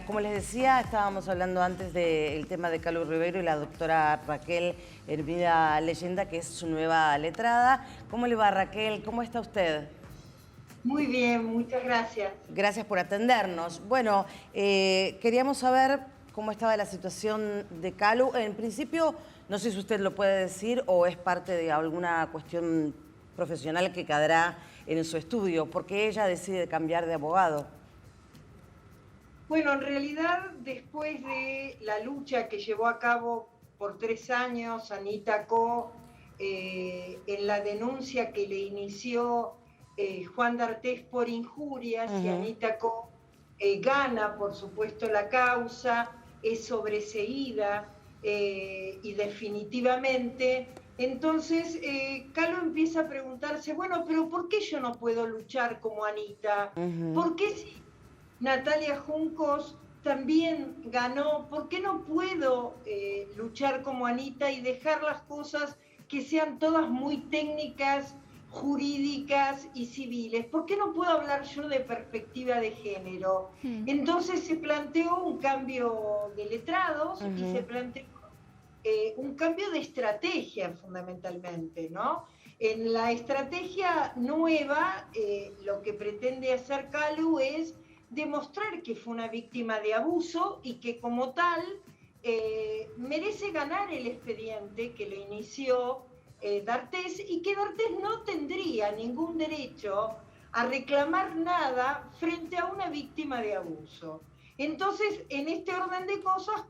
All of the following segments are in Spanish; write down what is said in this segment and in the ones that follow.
Como les decía, estábamos hablando antes del tema de Calu Ribeiro y la doctora Raquel Hermida Leyenda, que es su nueva letrada. ¿Cómo le va, Raquel? ¿Cómo está usted? Muy bien, muchas gracias. Gracias por atendernos. Bueno, queríamos saber cómo estaba la situación de Calu. En principio, no sé si usted lo puede decir o es parte de alguna cuestión profesional que quedará en su estudio, porque ella decide cambiar de abogado. Bueno, en realidad, después de la lucha que llevó a cabo por 3 años Anita Co, en la denuncia que le inició Juan D'Artés por injurias, y Anita Co gana, por supuesto, la causa, es sobreseída y definitivamente. Entonces, Calo empieza a preguntarse, bueno, pero ¿por qué yo no puedo luchar como Anita? ¿Por qué si Natalia Juncos también ganó? ¿Por qué no puedo luchar como Anita y dejar las cosas que sean todas muy técnicas, jurídicas y civiles? ¿Por qué no puedo hablar yo de perspectiva de género? Entonces se planteó un cambio de letrados y se planteó un cambio de estrategia fundamentalmente, ¿no? En la estrategia nueva, lo que pretende hacer Calu es demostrar que fue una víctima de abuso y que como tal merece ganar el expediente que le inició D'Artés, y que D'Artés no tendría ningún derecho a reclamar nada frente a una víctima de abuso. Entonces, en este orden de cosas,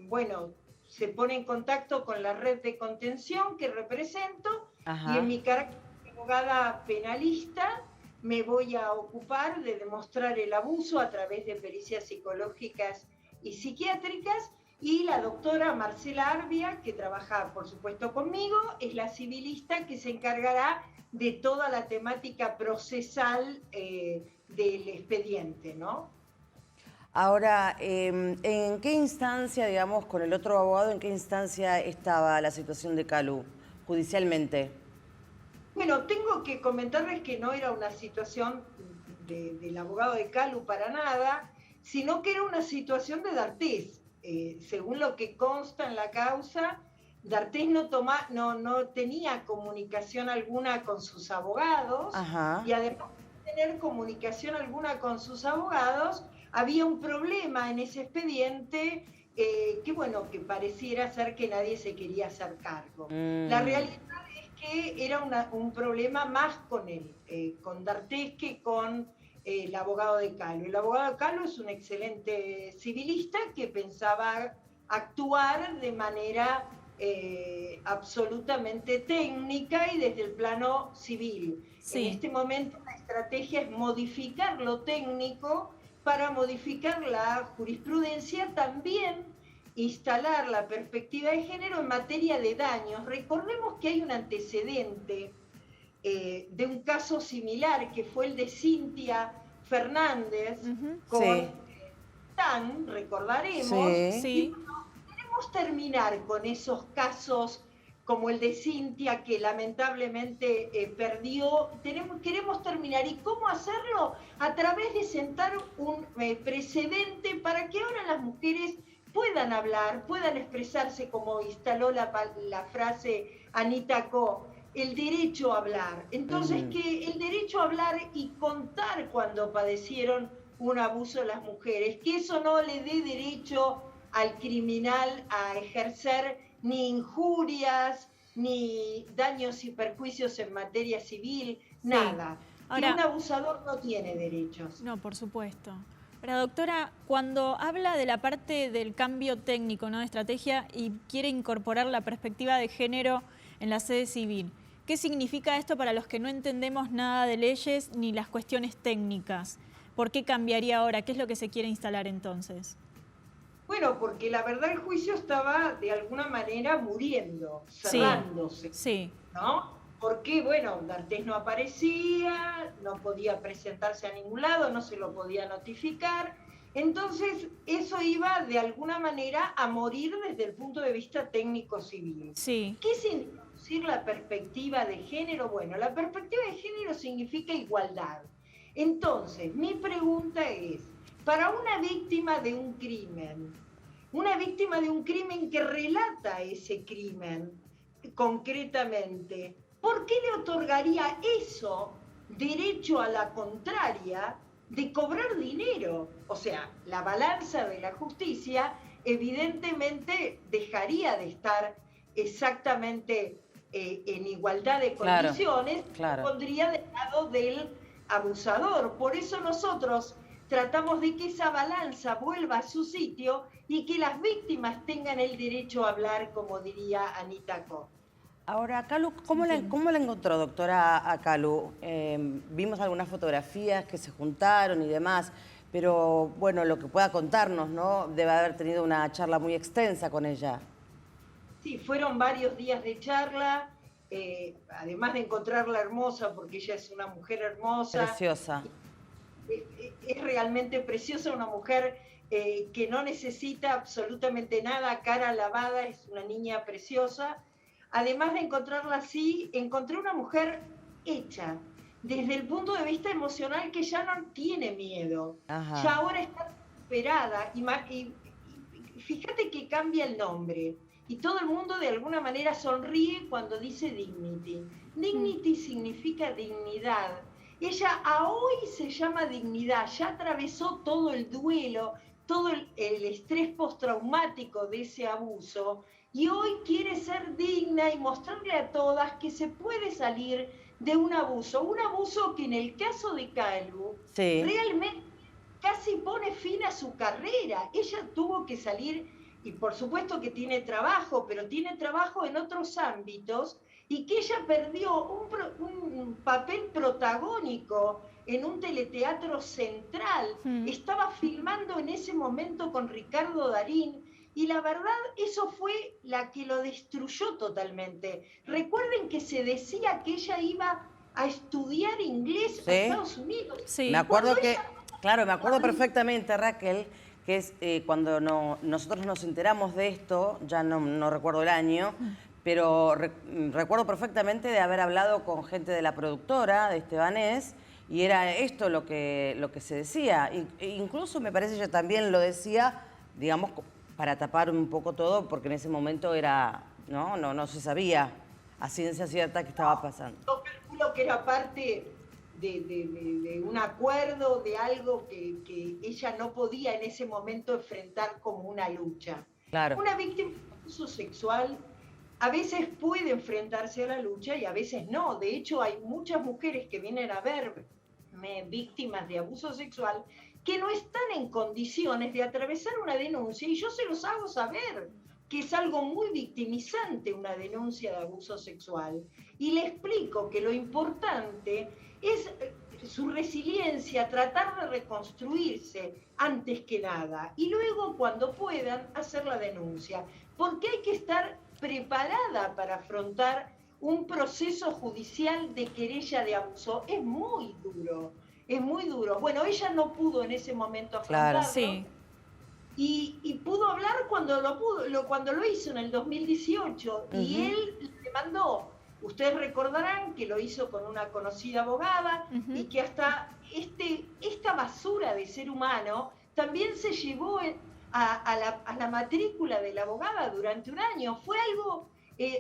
bueno, se pone en contacto con la red de contención que represento. Y en mi carácter de abogada penalista me voy a ocupar de demostrar el abuso a través de pericias psicológicas y psiquiátricas, y la doctora Marcela Arbia, que trabaja por supuesto conmigo, es la civilista que se encargará de toda la temática procesal del expediente, ¿no? Ahora, ¿en qué instancia, digamos, con el otro abogado, en qué instancia estaba la situación de Calu judicialmente? Bueno, tengo que comentarles que no era una situación del abogado de Calu para nada, sino que era una situación de D'Artés. Según lo que consta en la causa, D'Artés no tenía comunicación alguna con sus abogados. Y además de tener comunicación alguna con sus abogados, había un problema en ese expediente que, bueno, que pareciera ser que nadie se quería hacer cargo. La realidad que era un problema más con D'Artés que con el abogado de Calu. El abogado de Calu es un excelente civilista que pensaba actuar de manera absolutamente técnica y desde el plano civil. Sí. En este momento la estrategia es modificar lo técnico para modificar la jurisprudencia, también instalar la perspectiva de género en materia de daños. Recordemos que hay un antecedente de un caso similar, que fue el de Cintia Fernández con Tan, recordaremos. Y queremos terminar con esos casos como el de Cintia, que lamentablemente perdió. Queremos terminar. ¿Y cómo hacerlo? A través de sentar un precedente para que ahora las mujeres puedan hablar, puedan expresarse, como instaló la frase Anita Co, el derecho a hablar. Entonces, que el derecho a hablar y contar cuando padecieron un abuso de las mujeres, que eso no le dé derecho al criminal a ejercer ni injurias, ni daños y perjuicios en materia civil, nada. Ahora, que un abusador no tiene derechos. No, por supuesto. Pero doctora, cuando habla de la parte del cambio técnico, ¿no?, de estrategia, y quiere incorporar la perspectiva de género en la sede civil, ¿qué significa esto para los que no entendemos nada de leyes ni las cuestiones técnicas? ¿Por qué cambiaría ahora? ¿Qué es lo que se quiere instalar entonces? Bueno, porque la verdad el juicio estaba de alguna manera muriendo, cerrándose, ¿no? Porque, bueno, D'Artés no aparecía, no podía presentarse a ningún lado, no se lo podía notificar. Entonces, eso iba de alguna manera a morir desde el punto de vista técnico-civil. ¿Qué es introducir la perspectiva de género? Bueno, la perspectiva de género significa igualdad. Entonces, mi pregunta es, para una víctima de un crimen. Una víctima de un crimen que relata ese crimen concretamente. ¿Por qué le otorgaría eso derecho a la contraria de cobrar dinero? O sea, la balanza de la justicia evidentemente dejaría de estar exactamente en igualdad de condiciones, claro. pondría del lado del abusador. Por eso nosotros tratamos de que esa balanza vuelva a su sitio y que las víctimas tengan el derecho a hablar, como diría Anita Ko. Ahora, Calu, ¿cómo la encontró, doctora, a Calu? Vimos algunas fotografías que se juntaron y demás, pero bueno, lo que pueda contarnos, ¿no? Debe haber tenido una charla muy extensa con ella. Sí, fueron varios días de charla, además de encontrarla hermosa, porque ella es una mujer hermosa. Preciosa. Es realmente preciosa, una mujer que no necesita absolutamente nada, cara lavada, es una niña preciosa. Además de encontrarla así, encontré una mujer hecha, desde el punto de vista emocional, que ya no tiene miedo. Ajá. Ya ahora está superada y fíjate que cambia el nombre. Y todo el mundo de alguna manera sonríe cuando dice Dignity. Dignity significa dignidad. Ella a hoy se llama Dignidad, ya atravesó todo el duelo, todo el estrés postraumático de ese abuso, y hoy quiere ser digna y mostrarle a todas que se puede salir de un abuso que en el caso de Calu, realmente casi pone fin a su carrera. Ella tuvo que salir, y por supuesto que tiene trabajo, pero tiene trabajo en otros ámbitos, y que ella perdió un papel protagónico en un teleteatro central. Estaba filmando en ese momento con Ricardo Darín, y la verdad, eso fue la que lo destruyó totalmente. Recuerden que se decía que ella iba a estudiar inglés a Estados Unidos. Sí. Me acuerdo claro, me acuerdo perfectamente, Raquel, que es cuando nosotros nos enteramos de esto, ya no recuerdo el año, pero recuerdo perfectamente de haber hablado con gente de la productora, de Estebanés, y era esto lo que se decía. Incluso me parece que ella también lo decía, digamos, para tapar un poco todo, porque en ese momento era, no se sabía a ciencia cierta qué estaba pasando. Yo calculo que era parte de un acuerdo, de algo que ella no podía en ese momento enfrentar como una lucha. Claro. Una víctima de abuso sexual a veces puede enfrentarse a la lucha y a veces no. De hecho, hay muchas mujeres que vienen a verme víctimas de abuso sexual que no están en condiciones de atravesar una denuncia, y yo se los hago saber que es algo muy victimizante una denuncia de abuso sexual. Y le explico que lo importante es su resiliencia, tratar de reconstruirse antes que nada, y luego cuando puedan hacer la denuncia, porque hay que estar preparada para afrontar un proceso judicial de querella de abuso. Es muy duro, es muy duro. Bueno, ella no pudo en ese momento afrontarlo. Claro, sí. Y pudo hablar cuando lo hizo en el 2018, y él le mandó. Ustedes recordarán que lo hizo con una conocida abogada, y que hasta esta basura de ser humano también se llevó a la matrícula de la abogada durante un año. Fue algo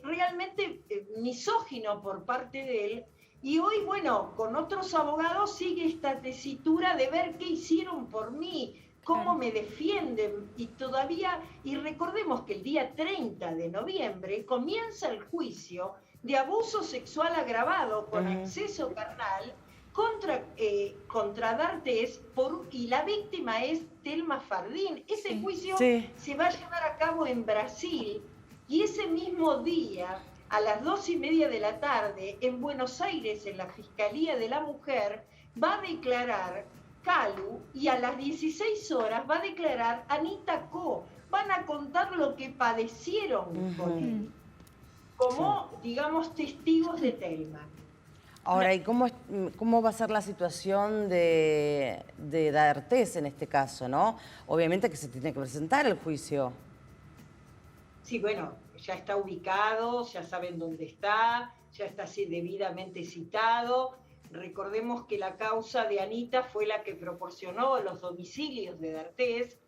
realmente misógino por parte de él. Y hoy, bueno, con otros abogados sigue esta tesitura de ver qué hicieron por mí, cómo me defienden, y recordemos que el día 30 de noviembre comienza el juicio de abuso sexual agravado con acceso carnal contra D'Artés, y la víctima es Thelma Fardín. Ese juicio se va a llevar a cabo en Brasil, y ese mismo día, a las 2:30 de la tarde, en Buenos Aires, en la Fiscalía de la Mujer, va a declarar Calu, y a las 16 horas va a declarar Anita Ko. Van a contar lo que padecieron con él, como, digamos, testigos de Thelma. Ahora, ¿y cómo va a ser la situación de D'Artés en este caso, no? Obviamente que se tiene que presentar el juicio. Sí, bueno, ya está ubicado, ya saben dónde está, ya está así debidamente citado. recordemos que la causa de Anita fue la que proporcionó los domicilios de D'Artés,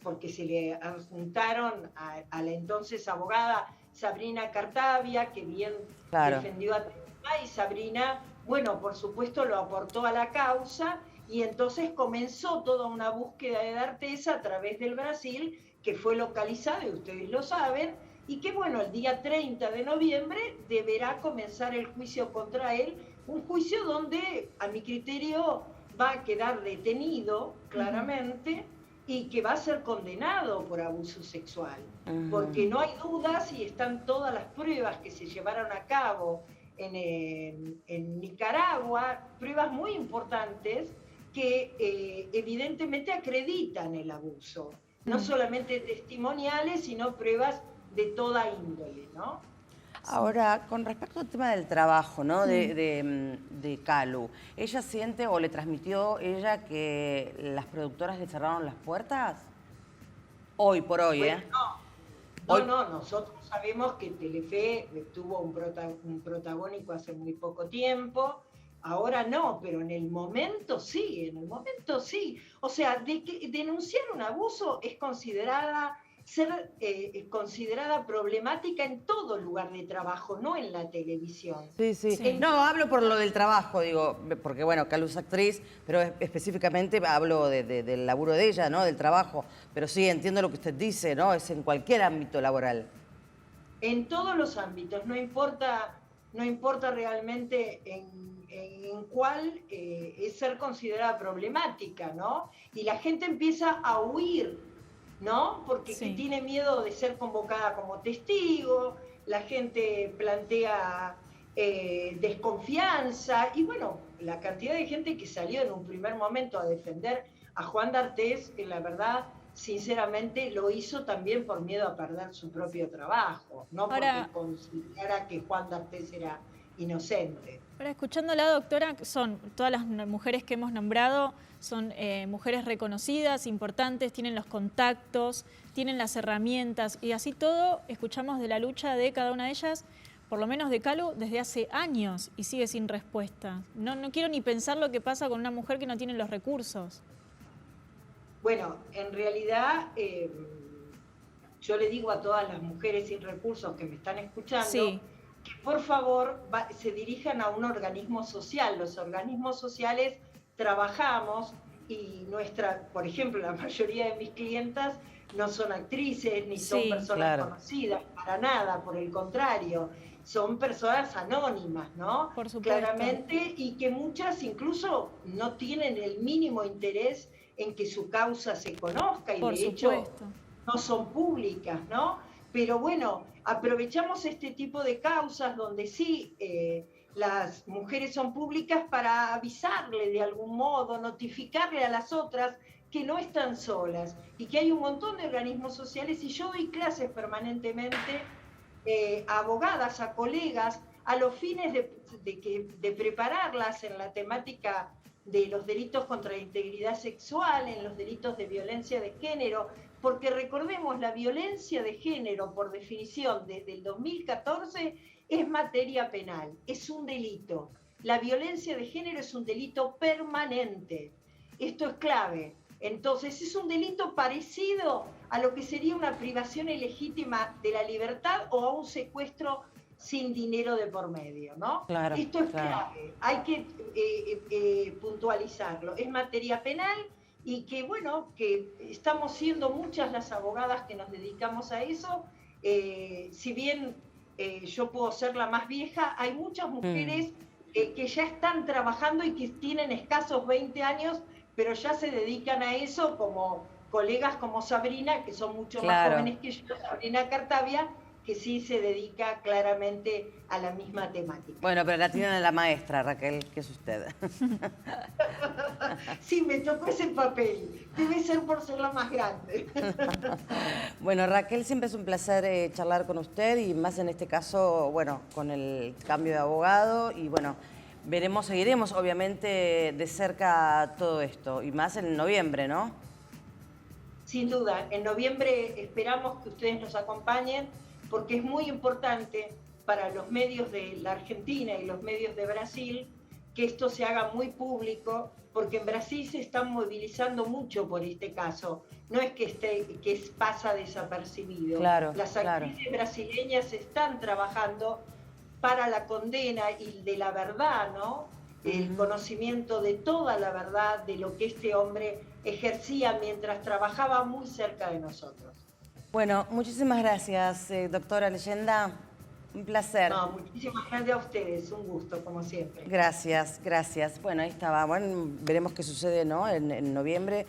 porque se le adjuntaron a la entonces abogada Sabrina Cartavia, que bien defendió a Telma, y Sabrina, bueno, por supuesto lo aportó a la causa, y entonces comenzó toda una búsqueda de D'Artés a través del Brasil, que fue localizada, y ustedes lo saben, y que bueno, el día 30 de noviembre deberá comenzar el juicio contra él, un juicio donde, a mi criterio, va a quedar detenido claramente, y que va a ser condenado por abuso sexual, porque no hay dudas y están todas las pruebas que se llevaron a cabo en Nicaragua, pruebas muy importantes que evidentemente acreditan el abuso, no solamente testimoniales, sino pruebas de toda índole, ¿no? Ahora, con respecto al tema del trabajo, ¿no? de Calu, ¿ella siente o le transmitió ella que las productoras le cerraron las puertas? Hoy por hoy, bueno, ¿eh? No, nosotros sabemos que Telefe tuvo un protagónico hace muy poco tiempo, ahora no, pero en el momento sí, O sea, denunciar un abuso es considerada problemática en todo lugar de trabajo, no en la televisión. Sí. No, hablo por lo del trabajo, digo, porque bueno, Calu es actriz, pero específicamente hablo del laburo de ella, ¿no? Del trabajo. Pero sí, entiendo lo que usted dice, ¿no? Es en cualquier ámbito laboral. En todos los ámbitos, no importa realmente en cuál es ser considerada problemática, ¿no? Y la gente empieza a huir, ¿no? Porque tiene miedo de ser convocada como testigo, la gente plantea desconfianza, y bueno, la cantidad de gente que salió en un primer momento a defender a Juan D'Artés, que la verdad, sinceramente, lo hizo también por miedo a perder su propio trabajo, no porque considerara que Juan D'Artés era inocente. Ahora, escuchándola, doctora, son todas las mujeres que hemos nombrado, son mujeres reconocidas, importantes, tienen los contactos, tienen las herramientas, y así todo escuchamos de la lucha de cada una de ellas, por lo menos de Calu, desde hace años, y sigue sin respuesta. No quiero ni pensar lo que pasa con una mujer que no tiene los recursos. Bueno, en realidad, yo le digo a todas las mujeres sin recursos que me están escuchando, que por favor se dirijan a un organismo social. Los organismos sociales trabajamos y por ejemplo, la mayoría de mis clientas no son actrices ni son personas conocidas, para nada, por el contrario, son personas anónimas, ¿no? Por supuesto. Claramente, y que muchas incluso no tienen el mínimo interés en que su causa se conozca, y de hecho no son públicas, ¿no? Pero bueno, aprovechamos este tipo de causas donde sí las mujeres son públicas para avisarle de algún modo, notificarle a las otras que no están solas y que hay un montón de organismos sociales, y yo doy clases permanentemente a abogadas, a colegas, a los fines de prepararlas en la temática de los delitos contra la integridad sexual, en los delitos de violencia de género, porque recordemos, la violencia de género, por definición, desde el 2014, es materia penal, es un delito. La violencia de género es un delito permanente. Esto es clave. Entonces, es un delito parecido a lo que sería una privación ilegítima de la libertad o a un secuestro sin dinero de por medio, ¿no? Claro, esto es clave, hay que puntualizarlo. Es materia penal, y que bueno, que estamos siendo muchas las abogadas que nos dedicamos a eso. Si bien yo puedo ser la más vieja, hay muchas mujeres que ya están trabajando y que tienen escasos 20 años, pero ya se dedican a eso, como colegas como Sabrina, que son mucho más jóvenes que yo, Sabrina Cartavia, que sí se dedica claramente a la misma temática. Bueno, pero la tienen a la maestra, Raquel, que es usted. Sí, me tocó ese papel. Debe ser por ser la más grande. Bueno, Raquel, siempre es un placer charlar con usted, y más en este caso, bueno, con el cambio de abogado, y bueno, seguiremos obviamente de cerca todo esto, y más en noviembre, ¿no? Sin duda, en noviembre esperamos que ustedes nos acompañen, porque es muy importante para los medios de la Argentina y los medios de Brasil que esto se haga muy público, porque en Brasil se están movilizando mucho por este caso. No es que pasa desapercibido. Claro, Las claro. actrices brasileñas están trabajando para la condena y de la verdad, ¿no? El conocimiento de toda la verdad de lo que este hombre ejercía mientras trabajaba muy cerca de nosotros. Bueno, muchísimas gracias, doctora Leyenda. Un placer. No, muchísimas gracias a ustedes, un gusto, como siempre. Gracias, gracias. Bueno, ahí estaba. Bueno, veremos qué sucede, ¿no? En noviembre.